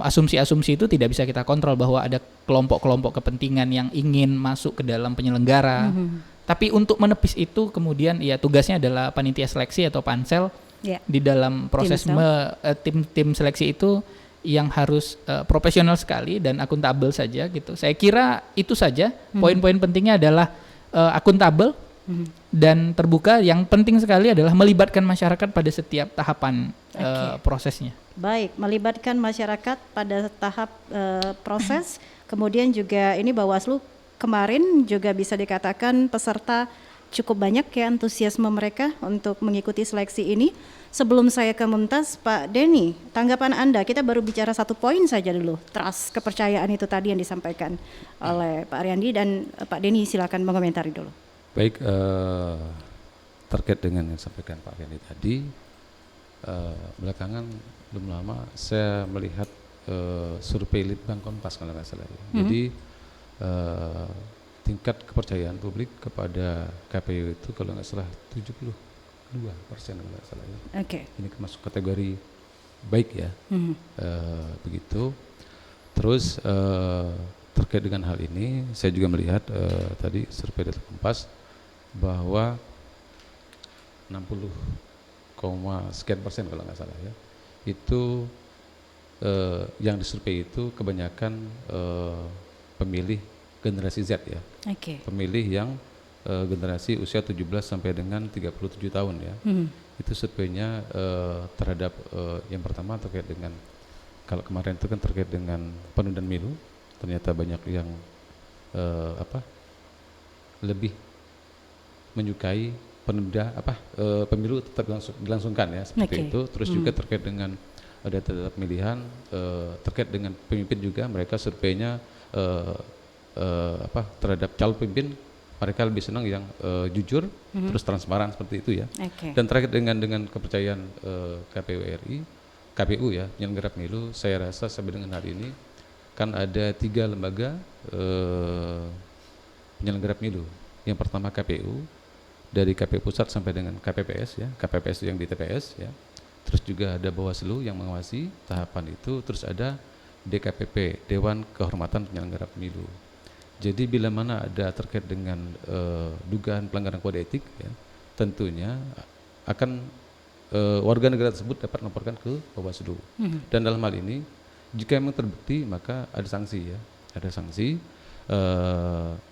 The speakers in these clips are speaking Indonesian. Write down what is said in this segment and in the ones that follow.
asumsi-asumsi itu tidak bisa kita kontrol bahwa ada kelompok-kelompok kepentingan yang ingin masuk ke dalam penyelenggara. Tapi untuk menepis itu kemudian ya tugasnya adalah panitia seleksi atau pansel di dalam proses tim seleksi itu yang harus profesional sekali dan akuntabel saja gitu. Saya kira itu saja poin-poin pentingnya adalah akuntabel dan terbuka. Yang penting sekali adalah melibatkan masyarakat pada setiap tahapan prosesnya. Baik, melibatkan masyarakat pada tahap proses, kemudian juga ini Bawaslu kemarin juga bisa dikatakan peserta cukup banyak ya, antusiasme mereka untuk mengikuti seleksi ini. Sebelum saya ke Mumtaz, Pak Denny, tanggapan Anda, kita baru bicara satu poin saja dulu, trust, kepercayaan itu tadi yang disampaikan oleh Pak Ariandi, dan Pak Denny silakan mengomentari dulu. Baik, terkait dengan yang disampaikan Pak Ariandi tadi, belakangan belum lama saya melihat survei Litbang Kompas kalau nggak salah ya. Jadi tingkat kepercayaan publik kepada KPU itu kalau nggak salah 72% kalau nggak salah ya. Ini masuk kategori baik ya. Begitu. Terus terkait dengan hal ini saya juga melihat tadi survei Litbang Kompas bahwa 60, sekian persen kalau nggak salah ya, itu yang disurvei itu kebanyakan pemilih generasi Z ya, pemilih yang generasi usia 17 sampai dengan 37 tahun ya. Itu surveinya terhadap yang pertama terkait dengan, kalau kemarin itu kan terkait dengan penundaan pemilu, ternyata banyak yang lebih menyukai pemilu tetap dilangsungkan ya, seperti itu. Terus juga terkait dengan data pemilihan, terkait dengan pemimpin juga mereka surveinya terhadap calon pemimpin mereka lebih senang yang jujur, terus transparan seperti itu ya. Dan terkait dengan kepercayaan KPU ya, penyelenggara pemilu, saya rasa sampai dengan hari ini kan ada 3 lembaga penyelenggara pemilu. Yang pertama KPU, dari KPU pusat sampai dengan KPPS ya, KPPS yang di TPS ya. Terus juga ada Bawaslu yang mengawasi tahapan itu, terus ada DKPP, Dewan Kehormatan Penyelenggara Pemilu. Jadi bila mana ada terkait dengan dugaan pelanggaran kode etik ya, tentunya akan warga negara tersebut dapat melaporkan ke Bawaslu. Dan dalam hal ini jika memang terbukti maka ada sanksi ya, ada sanksi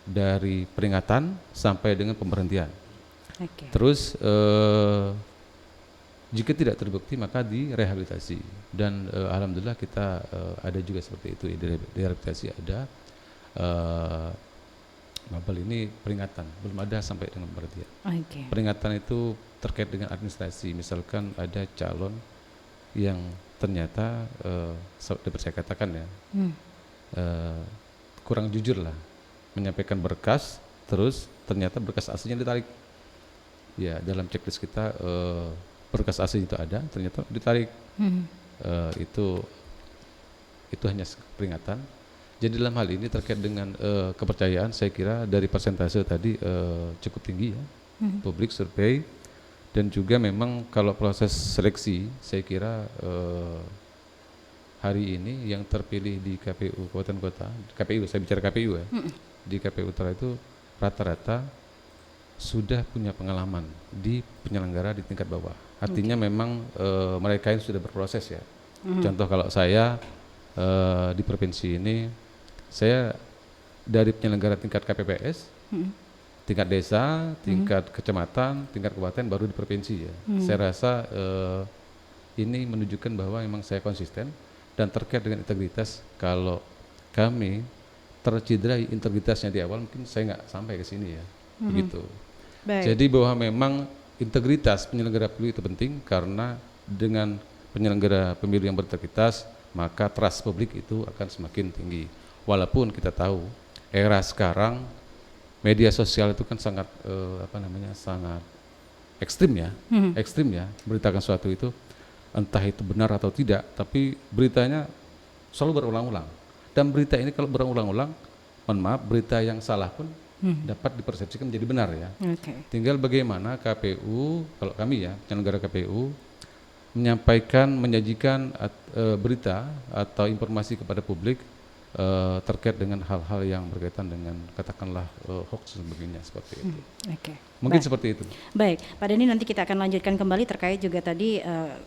dari peringatan sampai dengan pemberhentian. Terus jika tidak terbukti maka direhabilitasi, dan alhamdulillah kita ada juga seperti itu ya, direhabilitasi ada. Mabel ini peringatan, belum ada sampai dengan pemberhentian. Peringatan itu terkait dengan administrasi, misalkan ada calon yang ternyata dapat saya katakan ya, kurang jujur lah menyampaikan berkas, terus ternyata berkas aslinya ditarik. Ya, dalam checklist kita berkas asli itu ada, ternyata ditarik. Itu hanya peringatan. Jadi dalam hal ini terkait dengan kepercayaan, saya kira dari persentase tadi cukup tinggi ya, publik survei, dan juga memang kalau proses seleksi, saya kira hari ini yang terpilih di KPU Kabupaten Kota, KPU, saya bicara KPU ya, di KPU Utara itu rata-rata sudah punya pengalaman di penyelenggara di tingkat bawah. Artinya memang mereka yang sudah berproses ya. Contoh kalau saya di provinsi ini, saya dari penyelenggara tingkat KPPS, tingkat desa, tingkat kecamatan, tingkat kabupaten, baru di provinsi ya. Saya rasa ini menunjukkan bahwa memang saya konsisten, dan terkait dengan integritas, kalau kami tercederai integritasnya di awal, mungkin saya nggak sampai ke sini ya. Begitu. Jadi bahwa memang integritas penyelenggara pemilu itu penting, karena dengan penyelenggara pemilu yang berintegritas maka trust publik itu akan semakin tinggi. Walaupun kita tahu era sekarang media sosial itu kan sangat sangat ekstrim ya, ekstrim ya, beritakan sesuatu itu entah itu benar atau tidak, tapi beritanya selalu berulang-ulang. Dan berita ini kalau berulang-ulang, mohon maaf, berita yang salah pun dapat dipersepsikan menjadi benar ya. Tinggal bagaimana KPU, kalau kami ya penyelenggara KPU, menyajikan berita atau informasi kepada publik terkait dengan hal-hal yang berkaitan dengan katakanlah hoax dan sebagainya seperti itu. Okay. Mungkin Baik. seperti itu. Baik, Pak Denny, nanti kita akan lanjutkan kembali terkait juga tadi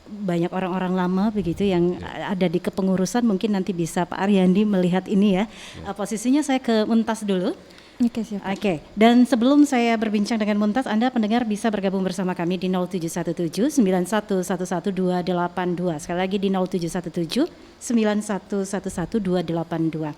banyak orang-orang lama begitu yang ada di kepengurusan, mungkin nanti bisa Pak Ariandi melihat ini ya. Posisinya saya ke Muntas dulu. Oke, siap. Oke, dan sebelum saya berbincang dengan Muntas, Anda pendengar bisa bergabung bersama kami di 0717 9111282. Sekali lagi di 0717 9111282.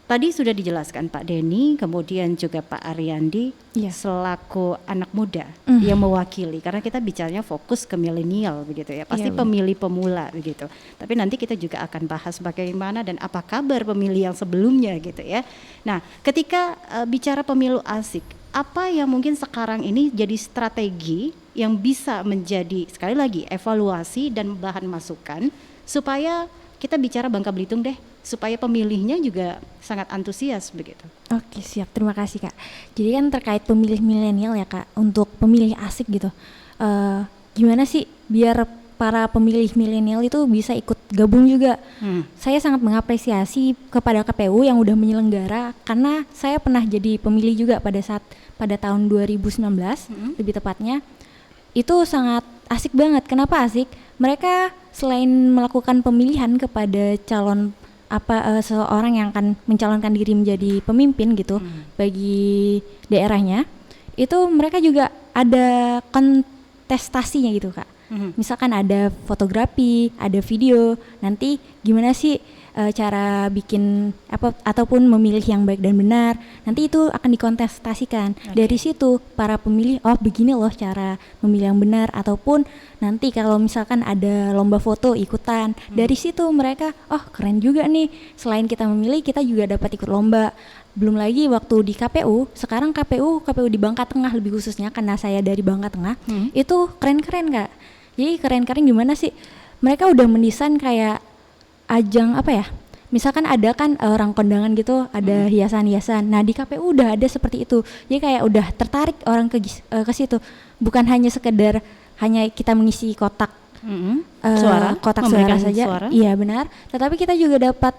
Tadi sudah dijelaskan Pak Denny, kemudian juga Pak Ariandi selaku anak muda yang mewakili, karena kita bicaranya fokus ke milenial begitu ya, pasti pemilih pemula begitu. Tapi nanti kita juga akan bahas bagaimana dan apa kabar pemilih yang sebelumnya gitu ya. Nah, ketika bicara pemilu asik, apa yang mungkin sekarang ini jadi strategi yang bisa menjadi sekali lagi evaluasi dan bahan masukan supaya kita bicara Bangka Belitung deh, supaya pemilihnya juga sangat antusias begitu. Oke, siap. Terima kasih, Kak. Jadi kan terkait pemilih milenial ya, Kak, untuk pemilih asik gitu. Gimana sih biar para pemilih milenial itu bisa ikut gabung juga? Saya sangat mengapresiasi kepada KPU yang udah menyelenggara, karena saya pernah jadi pemilih juga pada tahun 2019 lebih tepatnya. Itu sangat asik banget. Kenapa asik? Mereka selain melakukan pemilihan kepada calon seseorang yang akan mencalonkan diri menjadi pemimpin gitu bagi daerahnya, itu mereka juga ada kontestasinya gitu, Kak. Misalkan ada fotografi, ada video, nanti gimana sih cara bikin ataupun memilih yang baik dan benar, nanti itu akan dikontestasikan. Dari situ para pemilih, oh begini loh cara memilih yang benar, ataupun nanti kalau misalkan ada lomba foto ikutan, dari situ mereka, oh keren juga nih, selain kita memilih kita juga dapat ikut lomba. Belum lagi waktu di KPU, sekarang KPU di Bangka Tengah lebih khususnya, karena saya dari Bangka Tengah, itu keren-keren, Kak. Jadi keren-keren gimana sih, mereka udah mendesain kayak ajang misalkan ada kan orang kondangan gitu, ada hiasan-hiasan. Nah di KPU udah ada seperti itu. Jadi kayak udah tertarik orang ke situ. Bukan hanya sekedar hanya kita mengisi kotak kotak suara saja. Iya benar. Tetapi kita juga dapat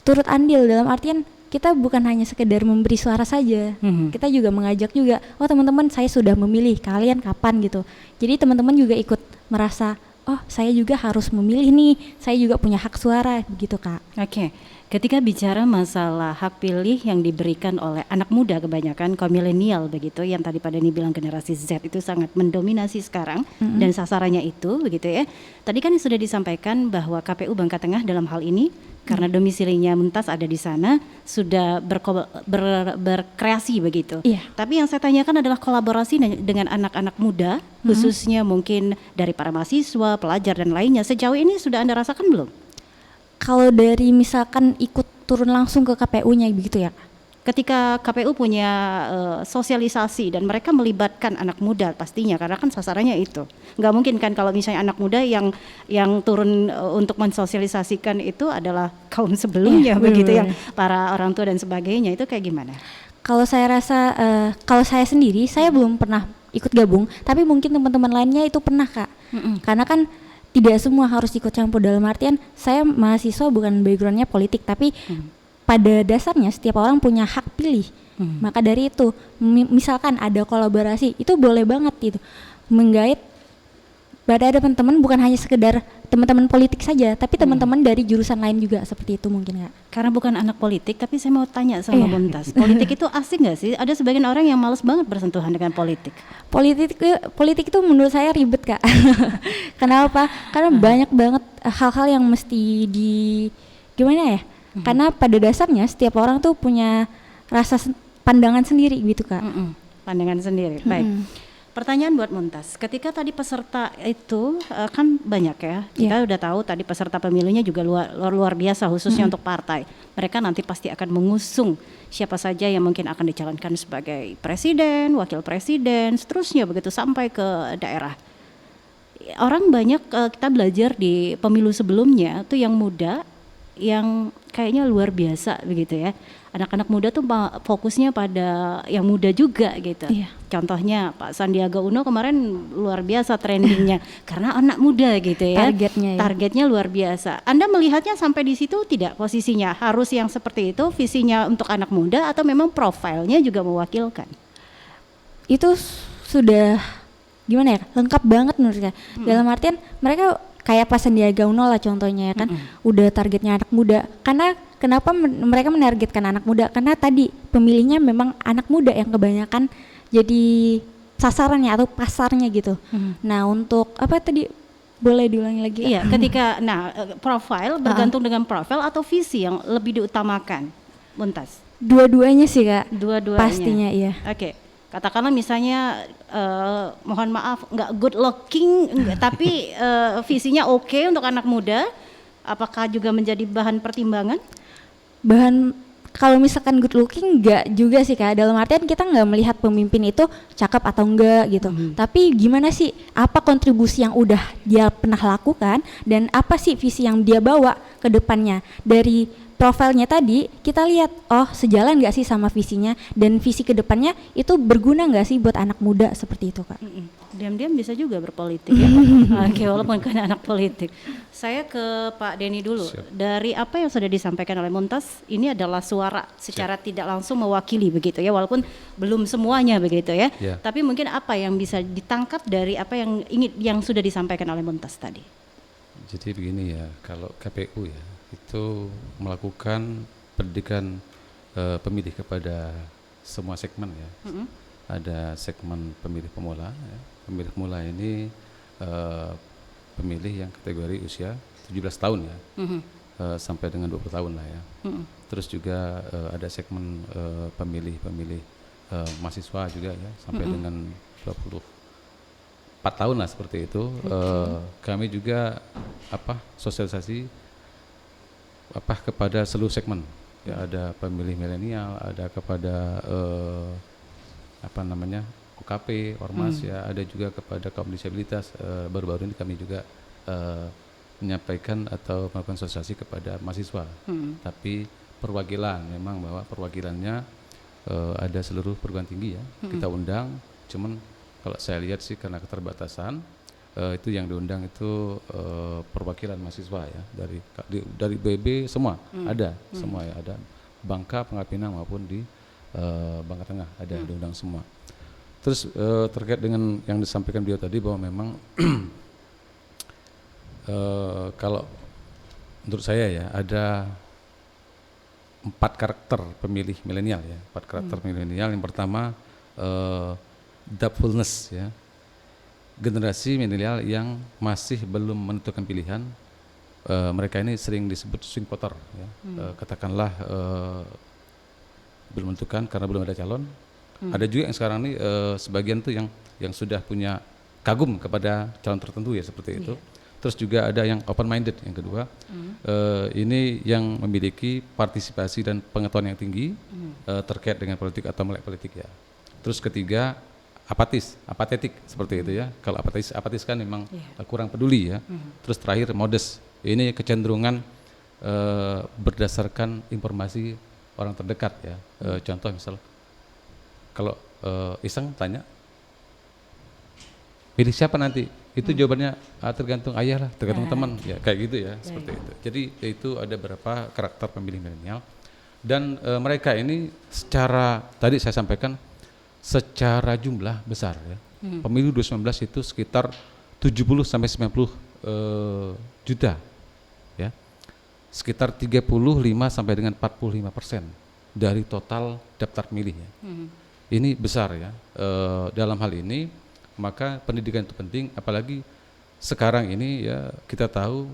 turut andil, dalam artian kita bukan hanya sekedar memberi suara saja. Kita juga mengajak juga, oh teman-teman saya sudah memilih, kalian kapan gitu. Jadi teman-teman juga ikut merasa, oh saya juga harus memilih nih, saya juga punya hak suara begitu, Kak. Oke. Ketika bicara masalah hak pilih yang diberikan oleh anak muda kebanyakan, kaum milenial begitu, yang tadi Pak Denny bilang generasi Z itu sangat mendominasi sekarang dan sasarannya itu begitu ya. Tadi kan sudah disampaikan bahwa KPU Bangka Tengah dalam hal ini karena domisilinya Muntas ada di sana sudah berkreasi begitu. Tapi yang saya tanyakan adalah kolaborasi dengan anak-anak muda, khususnya mungkin dari para mahasiswa, pelajar dan lainnya. Sejauh ini sudah Anda rasakan belum? Kalau dari misalkan ikut turun langsung ke KPU-nya begitu ya, ketika KPU punya sosialisasi dan mereka melibatkan anak muda pastinya, karena kan sasarannya itu. Nggak mungkin kan kalau misalnya anak muda yang turun untuk mensosialisasikan itu adalah kaum sebelumnya begitu, yang para orang tua dan sebagainya, itu kayak gimana? Kalau saya rasa, kalau saya sendiri, saya belum pernah ikut gabung, tapi mungkin teman-teman lainnya itu pernah, Kak. Karena kan tidak semua harus ikut campur, dalam artian saya mahasiswa bukan backgroundnya politik, tapi pada dasarnya setiap orang punya hak pilih. Maka dari itu misalkan ada kolaborasi, itu boleh banget gitu, menggait pada teman-teman, bukan hanya sekedar teman-teman politik saja, tapi teman-teman dari jurusan lain juga, seperti itu mungkin, Kak. Karena bukan anak politik, tapi saya mau tanya sama Muntas, politik itu asik nggak sih? Ada sebagian orang yang malas banget bersentuhan dengan politik. Politik itu menurut saya ribet, Kak. Kenapa? Karena banyak banget hal-hal yang mesti gimana ya? Karena pada dasarnya setiap orang tuh punya rasa pandangan sendiri gitu, Kak. Pandangan sendiri. Baik. Pertanyaan buat Muntas, ketika tadi peserta itu kan banyak ya, kita udah tahu tadi peserta pemilunya juga luar biasa, khususnya untuk partai. Mereka nanti pasti akan mengusung siapa saja yang mungkin akan dicalonkan sebagai presiden, wakil presiden, seterusnya begitu sampai ke daerah. Orang banyak kita belajar di pemilu sebelumnya tuh yang muda yang kayaknya luar biasa begitu ya. Anak-anak muda tuh fokusnya pada yang muda juga gitu. Iya. Contohnya Pak Sandiaga Uno kemarin luar biasa trendingnya karena anak muda gitu ya. Targetnya luar biasa. Anda melihatnya sampai di situ tidak posisinya? Harus yang seperti itu visinya untuk anak muda atau memang profilnya juga mewakilkan? Itu sudah gimana ya, lengkap banget menurut saya. Dalam artian mereka kayak Pak Sandiaga Uno lah contohnya ya kan, udah targetnya anak muda. Karena kenapa mereka menargetkan anak muda? Karena tadi pemilihnya memang anak muda yang kebanyakan jadi sasarannya atau pasarnya gitu. Nah untuk apa tadi, boleh diulangi lagi? Iya, ketika profil bergantung dengan profil atau visi yang lebih diutamakan, Muntas? Dua-duanya sih Kak. Dua-duanya. Pastinya iya. Oke. Katakanlah misalnya mohon maaf nggak good looking tapi visinya oke untuk anak muda, apakah juga menjadi bahan pertimbangan? Kalau misalkan good looking enggak juga sih Kak, dalam artian kita nggak melihat pemimpin itu cakep atau enggak gitu, tapi gimana sih, apa kontribusi yang udah dia pernah lakukan dan apa sih visi yang dia bawa ke depannya. Dari profilnya tadi kita lihat, oh sejalan nggak sih sama visinya, dan visi kedepannya itu berguna nggak sih buat anak muda seperti itu Kak. Diam-diam bisa juga berpolitik ya Oke, walaupun kan anak politik. Saya ke Pak Denny dulu. Siap. Dari apa yang sudah disampaikan oleh Muntas, ini adalah suara secara tidak langsung mewakili begitu ya, walaupun belum semuanya begitu ya. Tapi mungkin apa yang bisa ditangkap dari apa yang sudah disampaikan oleh Muntas tadi? Jadi begini ya, kalau KPU ya itu melakukan pendidikan pemilih kepada semua segmen ya. Ada segmen pemilih pemula ya. Pemilih pemula ini pemilih yang kategori usia 17 tahun ya, sampai dengan 20 tahun lah ya. Terus juga ada segmen pemilih mahasiswa juga ya, sampai dengan 24 tahun lah seperti itu. Kami juga sosialisasi kepada seluruh segmen ya, ada pemilih milenial, ada kepada OKP, Ormas ya, ada juga kepada kaum disabilitas. Baru-baru ini kami juga menyampaikan atau melakukan sosialisasi kepada mahasiswa. Tapi perwakilan, memang bahwa perwakilannya ada seluruh perguruan tinggi ya, kita undang. Cuman kalau saya lihat sih karena keterbatasan, itu yang diundang itu perwakilan mahasiswa ya, dari BB semua ada, semua ya, ada Bangka, Pangkal Pinang maupun di Bangka Tengah ada diundang semua. Terus terkait dengan yang disampaikan beliau tadi bahwa memang kalau menurut saya ya ada 4 karakter pemilih milenial ya, 4 karakter milenial. Yang pertama doubtfulness ya, generasi milenial yang masih belum menentukan pilihan. Mereka ini sering disebut swing voter ya. Katakanlah belum menentukan karena belum ada calon. Ada juga yang sekarang ini sebagian tuh yang sudah punya kagum kepada calon tertentu ya, seperti itu. Terus juga ada yang open minded yang kedua. Ini yang memiliki partisipasi dan pengetahuan yang tinggi terkait dengan politik atau melek politik ya. Terus ketiga apatetik seperti itu ya. Kalau apatis kan memang kurang peduli ya. Terus terakhir modest. Ini kecenderungan berdasarkan informasi orang terdekat ya. Contoh misal kalau iseng tanya pilih siapa nanti, itu jawabannya tergantung ayah lah, tergantung teman ya, kayak gitu ya, seperti itu. Jadi itu ada beberapa karakter pemilih milenial, dan mereka ini secara tadi saya sampaikan secara jumlah besar ya. Pemilu 2019 itu sekitar 70 sampai 90 juta ya. Sekitar 35 sampai dengan 45% dari total daftar pemilih ya. Ini besar ya. Dalam hal ini maka pendidikan itu penting, apalagi sekarang ini ya kita tahu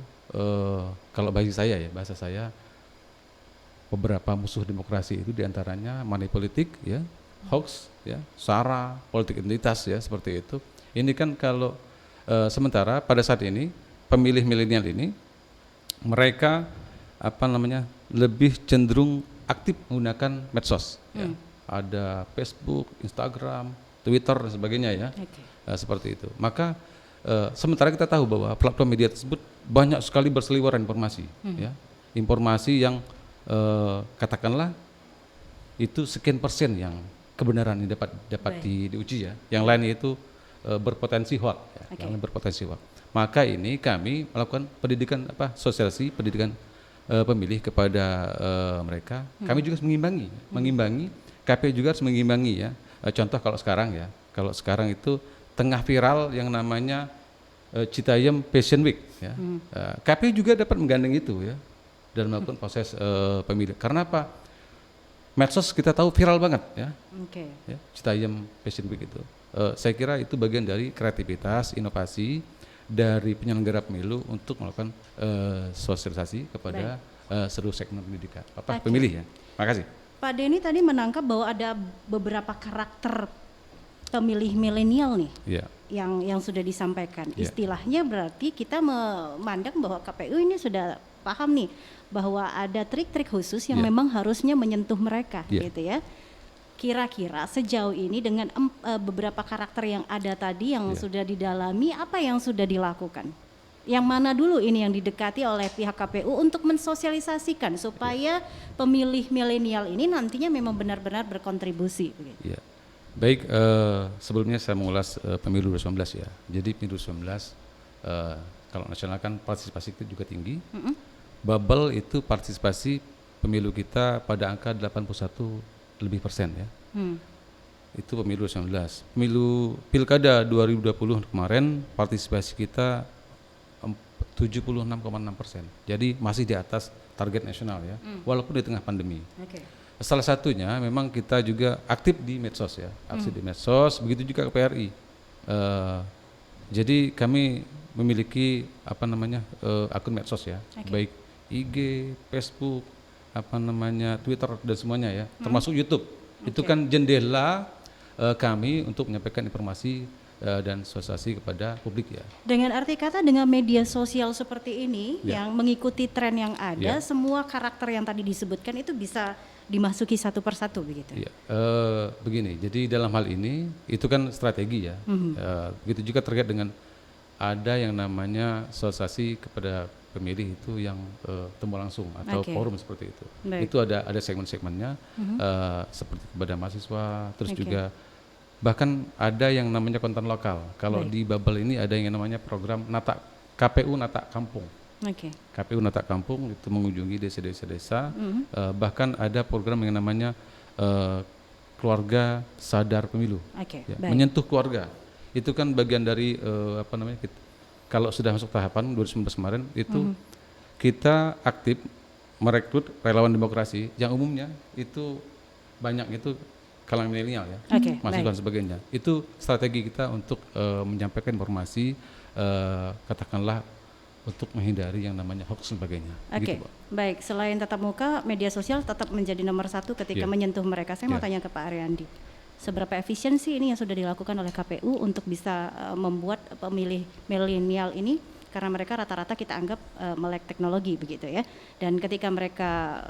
kalau bahasa saya beberapa musuh demokrasi itu diantaranya money politik ya, hoax ya, SARA, politik identitas ya, seperti itu. Ini kan kalau sementara pada saat ini pemilih milenial ini mereka lebih cenderung aktif menggunakan medsos ya. Ada Facebook, Instagram, Twitter dan sebagainya ya. Seperti itu. Maka sementara kita tahu bahwa platform media tersebut banyak sekali berseliweran informasi ya. informasi yang katakanlah itu sekian persen yang kebenaran ini dapat diuji ya. Yang lain itu berpotensi hoax ya. Yang lain berpotensi hoax. Maka ini kami melakukan pendidikan sosialisasi pendidikan pemilih kepada mereka. Kami juga mengimbangi KPU juga harus mengimbangi ya. Contoh kalau sekarang itu tengah viral yang namanya Citayam Fashion Week ya. KPU juga dapat menggandeng itu ya dalam melakukan proses pemilih. Karena apa? Medsos kita tahu viral banget ya. Ya, Citayam Fashion Week itu. Saya kira itu bagian dari kreativitas, inovasi dari penyelenggara pemilu untuk melakukan sosialisasi kepada seluruh segmen pendidikan pemilih ya. Makasih. Pak Denny tadi menangkap bahwa ada beberapa karakter pemilih milenial nih yang sudah disampaikan. Istilahnya berarti kita memandang bahwa KPU ini sudah paham nih bahwa ada trik-trik khusus yang memang harusnya menyentuh mereka gitu ya. Kira-kira sejauh ini dengan beberapa karakter yang ada tadi yang sudah didalami, apa yang sudah dilakukan? Yang mana dulu ini yang didekati oleh pihak KPU untuk mensosialisasikan supaya pemilih milenial ini nantinya memang benar-benar berkontribusi? Ya. Baik, sebelumnya saya mengulas pemilu 2019 ya. Jadi pemilu 2019 kalau nasional kan partisipasi itu juga tinggi. Bubble itu partisipasi pemilu kita pada angka 81% ya. Itu pemilu 2019. Pemilu Pilkada 2020 kemarin partisipasi kita 76,6%. Jadi masih di atas target nasional ya. Walaupun di tengah pandemi. Salah satunya memang kita juga aktif di medsos ya. Aktif di medsos, begitu juga ke PRI. Jadi kami memiliki akun medsos ya. Baik IG, Facebook, Twitter dan semuanya ya, termasuk YouTube. Itu kan jendela kami untuk menyampaikan informasi dan sosialisasi kepada publik ya. Dengan arti kata dengan media sosial seperti ini yang mengikuti tren yang ada, semua karakter yang tadi disebutkan itu bisa dimasuki satu persatu begitu. Begini, jadi dalam hal ini itu kan strategi ya. Begitu juga terkait dengan ada yang namanya sosialisasi kepada pemilih itu yang temu langsung atau forum seperti itu. Itu ada segmen-segmennya seperti kepada mahasiswa, terus juga bahkan ada yang namanya konten lokal. Kalau di Bubble ini ada yang namanya program KPU Nata Kampung. KPU Nata Kampung itu mengunjungi desa-desa, bahkan ada program yang namanya Keluarga Sadar Pemilu, menyentuh keluarga. Itu kan bagian dari kalau sudah masuk tahapan 2019 kemarin itu kita aktif merekrut relawan demokrasi yang umumnya itu banyak itu kalangan milenial ya, mahasiswa dan sebagainya. Itu strategi kita untuk menyampaikan informasi katakanlah untuk menghindari yang namanya hoax dan sebagainya. Gitu, baik. Selain tatap muka, media sosial tetap menjadi nomor satu ketika menyentuh mereka. Saya mau tanya ke Pak Ariandi, seberapa efisiensi ini yang sudah dilakukan oleh KPU untuk bisa membuat pemilih milenial ini, karena mereka rata-rata kita anggap melek teknologi begitu ya, dan ketika mereka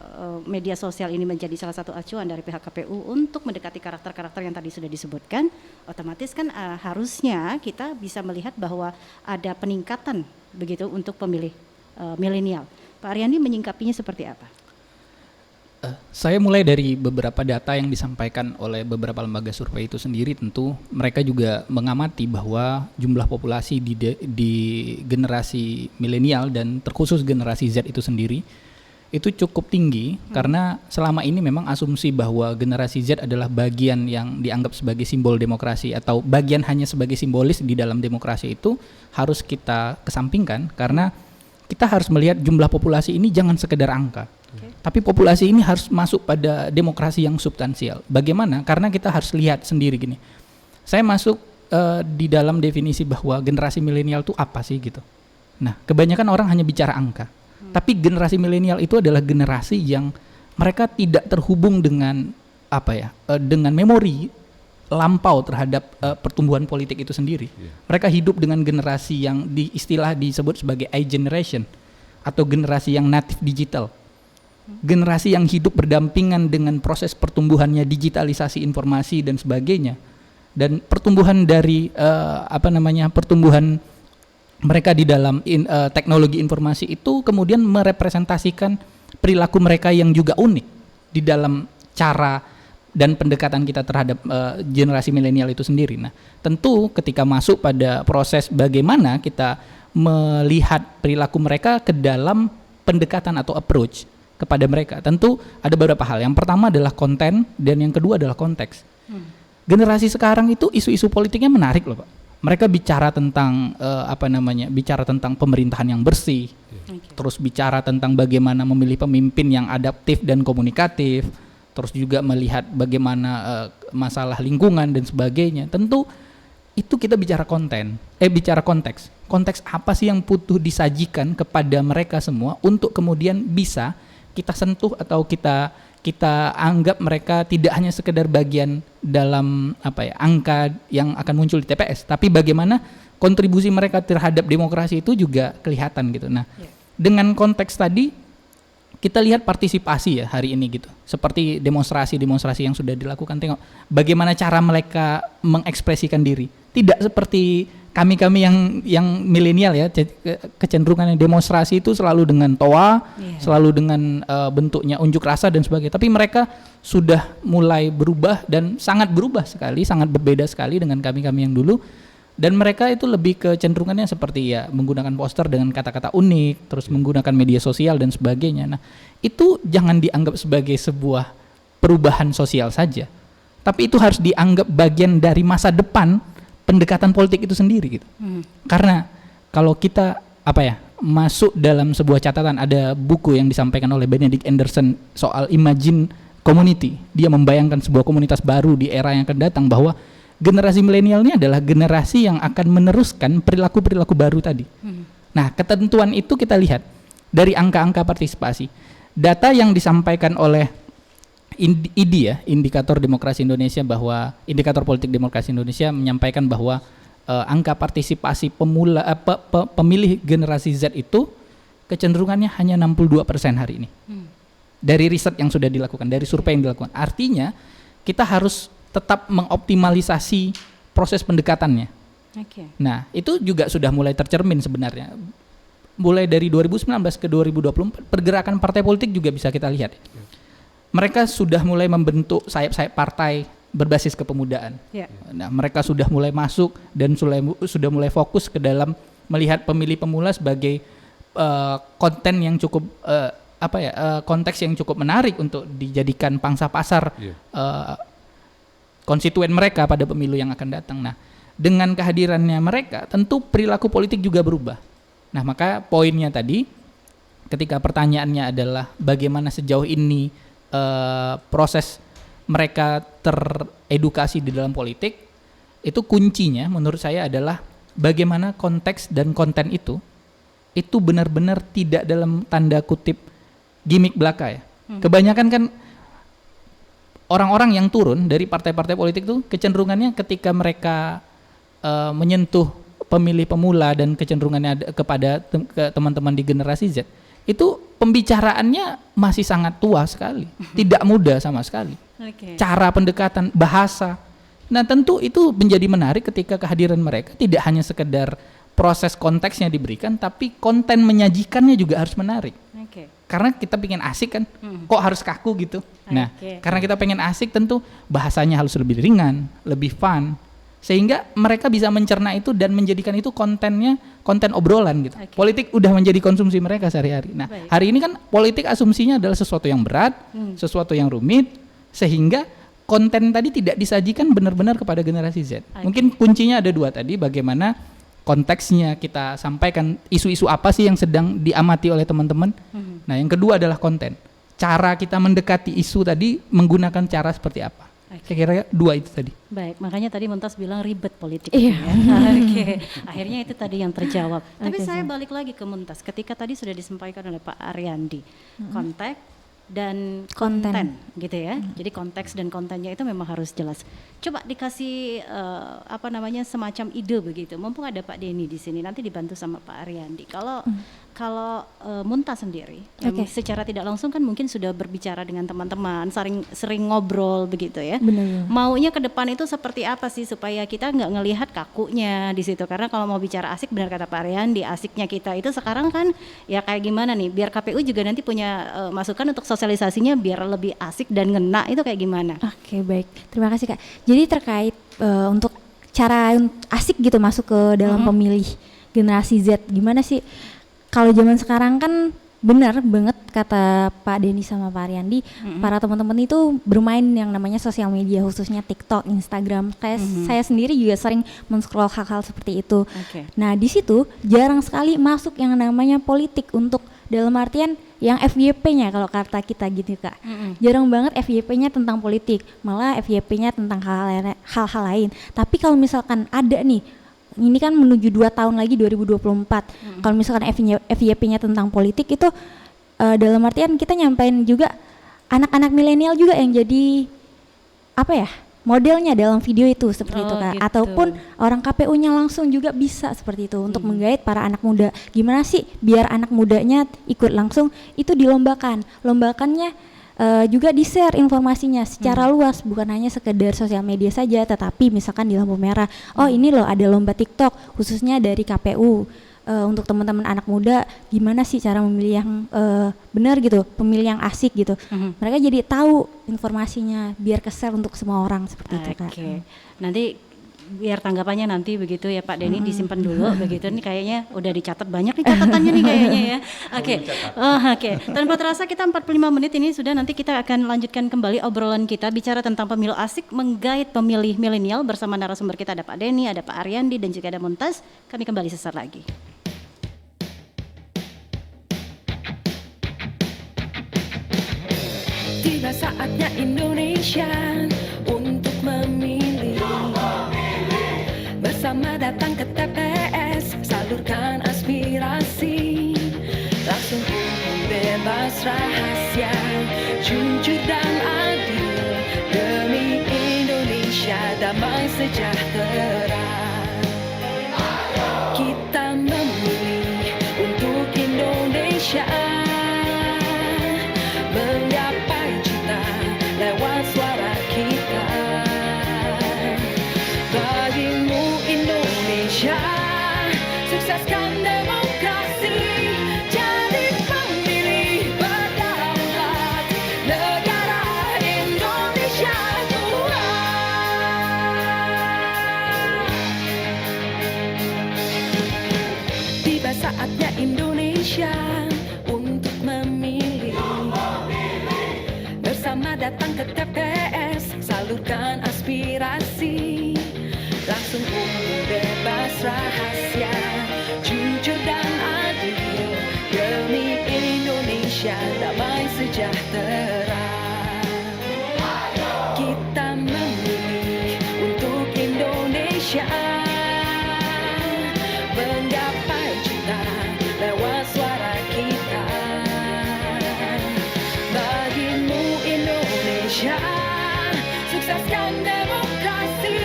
media sosial ini menjadi salah satu acuan dari pihak KPU untuk mendekati karakter-karakter yang tadi sudah disebutkan, otomatis kan harusnya kita bisa melihat bahwa ada peningkatan begitu untuk pemilih milenial. Pak Ariandi menyingkapinya seperti apa? Saya mulai dari beberapa data yang disampaikan oleh beberapa lembaga survei itu sendiri. Tentu mereka juga mengamati bahwa jumlah populasi di generasi milenial dan terkhusus generasi Z itu sendiri itu cukup tinggi, karena selama ini memang asumsi bahwa generasi Z adalah bagian yang dianggap sebagai simbol demokrasi atau bagian hanya sebagai simbolis di dalam demokrasi itu harus kita kesampingkan, karena kita harus melihat jumlah populasi ini jangan sekedar angka. Tapi populasi ini harus masuk pada demokrasi yang substansial. Bagaimana? Karena kita harus lihat sendiri gini. Saya masuk di dalam definisi bahwa generasi milenial itu apa sih gitu. Nah, kebanyakan orang hanya bicara angka. Tapi generasi milenial itu adalah generasi yang mereka tidak terhubung dengan dengan memori lampau terhadap pertumbuhan politik itu sendiri. Mereka hidup dengan generasi yang disebut sebagai I-generation atau generasi yang native digital. Generasi yang hidup berdampingan dengan proses pertumbuhannya digitalisasi informasi dan sebagainya, dan pertumbuhan dari pertumbuhan mereka di dalam teknologi informasi itu kemudian merepresentasikan perilaku mereka yang juga unik di dalam cara dan pendekatan kita terhadap generasi milenial itu sendiri. Nah, tentu ketika masuk pada proses bagaimana kita melihat perilaku mereka ke dalam pendekatan atau approach kepada mereka, tentu ada beberapa hal. Yang pertama adalah konten dan yang kedua adalah konteks. Generasi sekarang itu isu-isu politiknya menarik loh, Pak. Mereka bicara tentang bicara tentang pemerintahan yang bersih, terus bicara tentang bagaimana memilih pemimpin yang adaptif dan komunikatif, terus juga melihat bagaimana masalah lingkungan dan sebagainya. Tentu itu kita bicara bicara konteks. Konteks apa sih yang butuh disajikan kepada mereka semua untuk kemudian bisa kita sentuh atau kita anggap mereka tidak hanya sekedar bagian dalam angka yang akan muncul di TPS, tapi bagaimana kontribusi mereka terhadap demokrasi itu juga kelihatan gitu. Nah, dengan konteks tadi kita lihat partisipasi ya hari ini gitu. Seperti demonstrasi yang sudah dilakukan, tengok bagaimana cara mereka mengekspresikan diri. Tidak seperti kami yang milenial ya, kecenderungan demonstrasi itu selalu dengan toa, selalu dengan bentuknya unjuk rasa dan sebagainya. Tapi mereka sudah mulai berubah dan sangat berubah sekali, sangat berbeda sekali dengan kami yang dulu. Dan mereka itu lebih kecenderungannya seperti ya menggunakan poster dengan kata-kata unik, terus menggunakan media sosial dan sebagainya. Nah, itu jangan dianggap sebagai sebuah perubahan sosial saja, tapi itu harus dianggap bagian dari masa depan pendekatan politik itu sendiri gitu. Karena kalau kita masuk dalam sebuah catatan, ada buku yang disampaikan oleh Benedict Anderson soal Imagine Community. Dia membayangkan sebuah komunitas baru di era yang akan datang, bahwa generasi milenial ini adalah generasi yang akan meneruskan perilaku-perilaku baru tadi. Nah, ketentuan itu kita lihat dari angka-angka partisipasi. Data yang disampaikan oleh IDI ya, Indikator Demokrasi Indonesia, bahwa Indikator Politik Demokrasi Indonesia menyampaikan bahwa angka partisipasi pemilih generasi Z itu kecenderungannya hanya 62% hari ini. Dari riset yang sudah dilakukan, dari survei yang dilakukan. Artinya kita harus tetap mengoptimalisasi proses pendekatannya. Nah, itu juga sudah mulai tercermin sebenarnya. Mulai dari 2019 ke 2024, pergerakan partai politik juga bisa kita lihat. Mereka sudah mulai membentuk sayap-sayap partai berbasis kepemudaan. Nah, mereka sudah mulai masuk dan sudah mulai fokus ke dalam melihat pemilih pemula sebagai konten yang cukup konteks yang cukup menarik untuk dijadikan pangsa pasar konstituen mereka pada pemilu yang akan datang. Nah, dengan kehadirannya mereka, tentu perilaku politik juga berubah. Nah, maka poinnya tadi, ketika pertanyaannya adalah bagaimana sejauh ini proses mereka teredukasi di dalam politik, itu kuncinya menurut saya adalah bagaimana konteks dan konten itu benar-benar tidak dalam tanda kutip gimmick belaka ya. Kebanyakan kan orang-orang yang turun dari partai-partai politik itu kecenderungannya ketika mereka menyentuh pemilih pemula dan kecenderungannya kepada teman-teman di generasi Z, itu pembicaraannya masih sangat tua sekali, tidak muda sama sekali. Cara pendekatan, bahasa. Nah, tentu itu menjadi menarik ketika kehadiran mereka tidak hanya sekedar proses konteksnya diberikan, tapi konten menyajikannya juga harus menarik. Karena kita pengen asik kan, kok harus kaku gitu. Nah, karena kita pengen asik, tentu bahasanya harus lebih ringan, lebih fun, sehingga mereka bisa mencerna itu dan menjadikan itu konten obrolan gitu. Politik udah menjadi konsumsi mereka sehari-hari. Nah, hari ini kan politik asumsinya adalah sesuatu yang berat, sesuatu yang rumit, sehingga konten tadi tidak disajikan benar-benar kepada generasi Z. Mungkin kuncinya ada dua tadi, bagaimana konteksnya kita sampaikan, isu-isu apa sih yang sedang diamati oleh teman-teman. Nah, yang kedua adalah konten. Cara kita mendekati isu tadi menggunakan cara seperti apa. Saya kira dua itu tadi. Baik, makanya tadi Muntas bilang ribet politik. Akhirnya itu tadi yang terjawab. Tapi saya balik lagi ke Muntas. Ketika tadi sudah disampaikan oleh Pak Ariandi, konteks dan konten gitu ya. Jadi konteks dan kontennya itu memang harus jelas. Coba dikasih semacam ide begitu. Mumpung ada Pak Denny di sini, nanti dibantu sama Pak Ariandi. Kalau Kalau Muntas sendiri, secara tidak langsung kan mungkin sudah berbicara dengan teman-teman, sering ngobrol begitu ya. Benar. Maunya ke depan itu seperti apa sih supaya kita nggak ngelihat kakunya di situ? Karena kalau mau bicara asik, benar kata Pak Ariandi, asiknya kita itu sekarang kan ya kayak gimana nih? Biar KPU juga nanti punya masukan untuk sosialisasinya biar lebih asik dan ngena, itu kayak gimana? Oke, baik. Terima kasih Kak. Jadi terkait untuk cara asik gitu masuk ke dalam pemilih generasi Z, gimana sih? Kalau zaman sekarang kan benar banget kata Pak Denny sama Pak Ariandi, para teman-teman itu bermain yang namanya sosial media, khususnya TikTok, Instagram. Kayak saya sendiri juga sering men-scroll hal-hal seperti itu. Nah di situ jarang sekali masuk yang namanya politik, untuk dalam artian yang FYP-nya kalau kata kita gitu Kak. Jarang banget FYP-nya tentang politik, malah FYP-nya tentang hal-hal lain. Tapi kalau misalkan ada nih, ini kan menuju 2 tahun lagi 2024. Kalau misalkan FYP-nya tentang politik itu dalam artian kita nyampein juga anak-anak milenial juga yang jadi apa ya, modelnya dalam video itu seperti itu Kak. Gitu. Ataupun orang KPU-nya langsung juga bisa seperti itu untuk menggait para anak muda. Gimana sih biar anak mudanya ikut langsung itu dilombakan. Lombakannya juga di-share informasinya secara luas, bukan hanya sekedar sosial media saja, tetapi misalkan di lampu merah, oh ini loh ada lomba TikTok khususnya dari KPU untuk teman-teman anak muda, gimana sih cara memilih yang benar gitu, pemilih yang asik gitu. Mereka jadi tahu informasinya, biar ke-share untuk semua orang seperti itu Kak. Nanti biar tanggapannya nanti begitu ya Pak Denny, disimpan dulu begitu. Ini kayaknya udah dicatat banyak nih catatannya nih kayaknya ya. Oke. Tanpa terasa kita 45 menit ini sudah, nanti kita akan lanjutkan kembali obrolan kita bicara tentang pemilu asik, menggait pemilih milenial bersama narasumber kita, ada Pak Denny, ada Pak Ariandi, dan juga ada Muntas. Kami kembali sesaat lagi. Tiba saatnya Indonesia untuk memilih. Bersama datang ke TPS, salurkan aspirasi. Langsung bebas rahasia, jujur dan adil, demi Indonesia damai sejahtera. Kita memilih untuk Indonesia, menggapai cita lewat suara kita. Bagimu Indonesia, sukseskan demokrasi, jadi pemilih berdaulat, negara Indonesia Tiba saatnya Indonesia untuk memilih. Bersama datang ke TPS, salurkan aspirasi. Langsung bebas rahasia, jujur dan adil, demi Indonesia damai sejahtera. Kita memilih untuk Indonesia, menggapai cita lewat suara kita. Bagimu Indonesia, sukseskan demokrasi,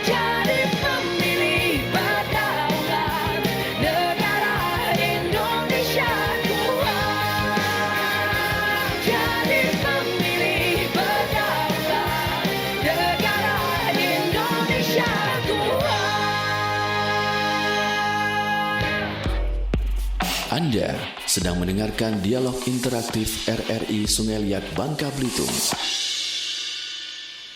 jadi pemilih berdaulat, negara Indonesia kuat. Jadi pemilih berdaulat, negara Indonesia kuat. Anda sedang mendengarkan dialog interaktif RRI Sungai Liat Bangka Belitung.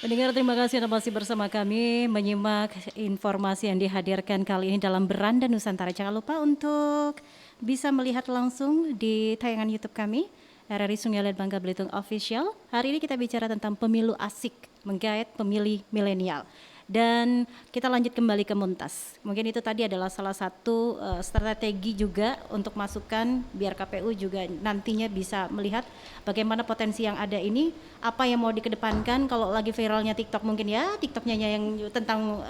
Pendengar, terima kasih Anda masih bersama kami menyimak informasi yang dihadirkan kali ini dalam Beranda Nusantara. Jangan lupa untuk bisa melihat langsung di tayangan YouTube kami, RRI Sungai Liat Bangka Belitung Official. Hari ini kita bicara tentang pemilu asik, menggait pemilih milenial. Dan kita lanjut kembali ke Muntas. Mungkin itu tadi adalah salah satu strategi juga untuk masukan biar KPU juga nantinya bisa melihat bagaimana potensi yang ada ini, apa yang mau dikedepankan. Kalau lagi viralnya TikTok mungkin ya TikToknya yang tentang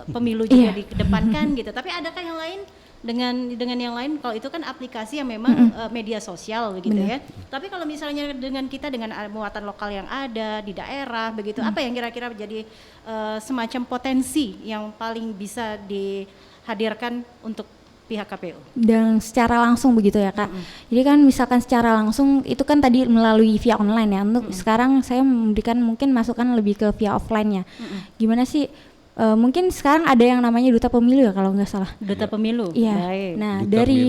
pemilu juga dikedepankan gitu. Tapi adakah yang lain dengan yang lain? Kalau itu kan aplikasi yang memang media sosial begitu ya. Tapi kalau misalnya dengan kita dengan muatan lokal yang ada di daerah begitu, apa yang kira-kira menjadi semacam potensi yang paling bisa dihadirkan untuk pihak KPU. Dan secara langsung begitu ya Kak. Jadi kan misalkan secara langsung itu kan tadi melalui via online ya. Untuk sekarang saya memberikan mungkin masukan lebih ke via offline-nya. Gimana sih? Mungkin sekarang ada yang namanya duta pemilu ya kalau nggak salah. Duta pemilu. Iya. Baik. Nah Duta dari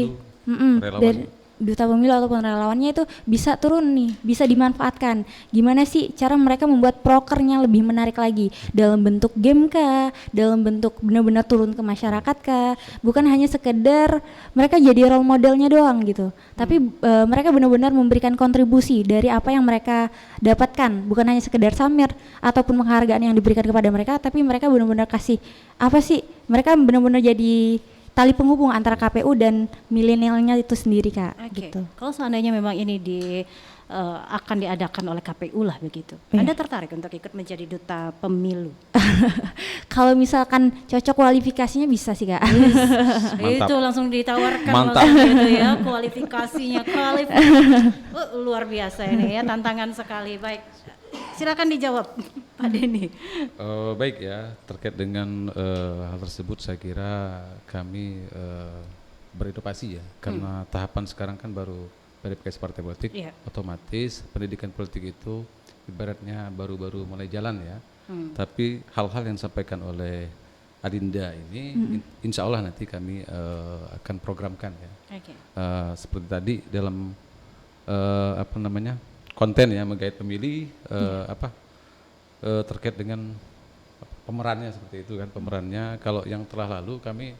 relawan. dari duta pemilu ataupun relawannya itu bisa turun nih, bisa dimanfaatkan. Gimana sih cara mereka membuat prokernya lebih menarik lagi dalam bentuk game kah, dalam bentuk benar-benar turun ke masyarakat kah, bukan hanya sekedar mereka jadi role modelnya doang gitu. Tapi mereka benar-benar memberikan kontribusi dari apa yang mereka dapatkan, bukan hanya sekedar samir ataupun penghargaan yang diberikan kepada mereka, tapi mereka benar-benar kasih apa sih? Mereka benar-benar jadi tali penghubung antara KPU dan milenialnya itu sendiri Kak. Oke. Gitu. Kalau seandainya memang ini akan diadakan oleh KPU lah begitu. Iya. Anda tertarik untuk ikut menjadi duta pemilu? Kalau misalkan cocok kualifikasinya bisa sih Kak. Mantap. Itu langsung ditawarkan Mantap. langsung gitu ya kualifikasinya. Luar biasa ini ya, tantangan sekali. Baik, silakan dijawab Pak Denny. Baik ya, terkait dengan hal tersebut saya kira kami berinovasi ya, karena tahapan sekarang kan baru verifikasi partai politik, Iya. otomatis pendidikan politik itu ibaratnya baru-baru mulai jalan ya. Tapi hal-hal yang disampaikan oleh Adinda ini, insya Allah nanti kami akan programkan ya. Oke. Seperti tadi dalam apa namanya konten ya menggait pemilih terkait dengan pemerannya seperti itu kan, pemerannya kalau yang telah lalu kami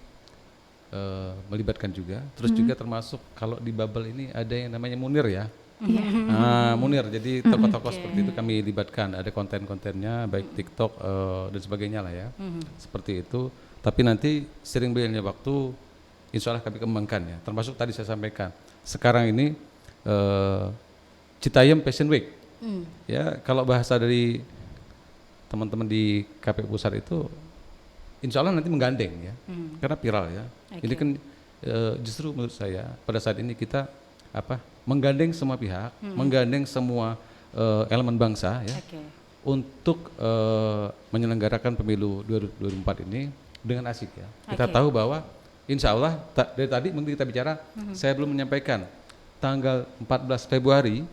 melibatkan juga, terus juga termasuk kalau di Bubble ini ada yang namanya Munir ya. Munir, jadi tokoh-tokoh seperti itu kami libatkan, ada konten-kontennya baik TikTok dan sebagainya lah ya, seperti itu. Tapi nanti sering berjalannya waktu, insya Allah kami kembangkan ya. Termasuk tadi saya sampaikan, sekarang ini Citayam Fashion Week, ya kalau bahasa dari teman-teman di KPU Pusat itu, insya Allah nanti menggandeng ya, karena viral ya. Ini kan justru menurut saya pada saat ini kita menggandeng semua pihak, menggandeng semua elemen bangsa ya, untuk menyelenggarakan pemilu 2024 ini dengan asik ya. Kita tahu bahwa insya Allah dari tadi mungkin kita bicara, saya belum menyampaikan tanggal 14 Februari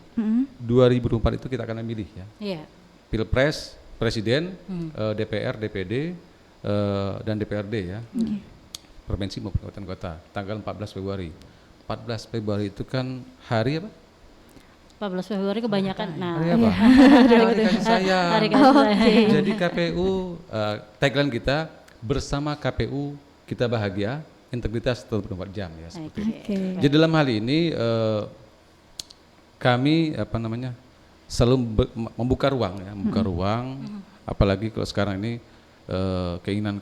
2024 itu kita akan memilih ya. Pilpres, Presiden, DPR, DPD, dan DPRD ya. Provinsi maupun kabupaten kota, tanggal 14 Februari. 14 Februari itu kan hari apa? 14 Februari kebanyakan. Hari apa? Hari kasih sayang. Hari kasih sayang. Jadi KPU, tagline kita, bersama KPU kita bahagia, integritas 24 jam ya, seperti itu. Jadi dalam hal ini kami selalu membuka ruang ya, apalagi kalau sekarang ini keinginan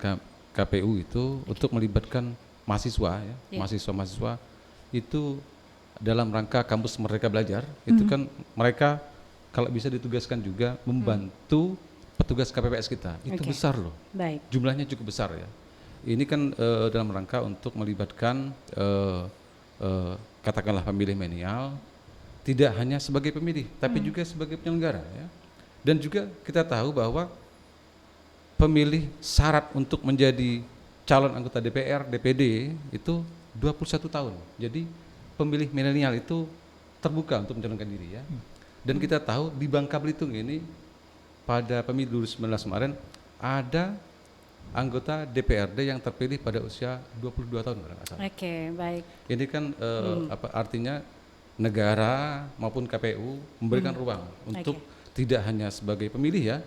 KPU itu untuk melibatkan mahasiswa ya, mahasiswa itu dalam rangka kampus Merdeka Belajar, itu kan mereka kalau bisa ditugaskan juga membantu petugas KPPS kita, itu besar loh. Baik. Jumlahnya cukup besar ya. Ini kan dalam rangka untuk melibatkan katakanlah pemilih milenial, tidak hanya sebagai pemilih, tapi juga sebagai penyelenggara ya. Dan juga kita tahu bahwa pemilih syarat untuk menjadi calon anggota DPR, DPD itu 21 tahun. Jadi pemilih milenial itu terbuka untuk mencalonkan diri ya. Dan kita tahu di Bangka Belitung ini pada pemilu 2019 kemarin ada anggota DPRD yang terpilih pada usia 22 tahun kalau nggak salah. Baik. Ini kan artinya negara maupun KPU memberikan ruang untuk tidak hanya sebagai pemilih ya,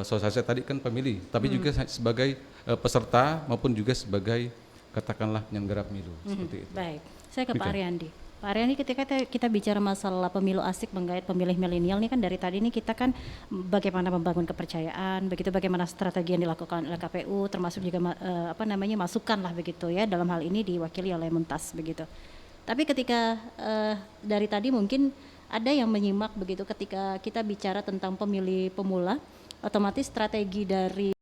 saya tadi kan pemilih, tapi juga sebagai peserta maupun juga sebagai katakanlah penyelenggara pemilu seperti itu. Baik, saya ke Pak Ariandi. Pak Ariandi, ketika kita bicara masalah pemilu asik menggait pemilih milenial ini kan dari tadi ini kita kan bagaimana membangun kepercayaan, begitu bagaimana strategi yang dilakukan oleh KPU, termasuk juga masukan lah begitu ya, dalam hal ini diwakili oleh Muntas begitu. Tapi ketika dari tadi mungkin ada yang menyimak begitu ketika kita bicara tentang pemilih pemula, otomatis strategi dari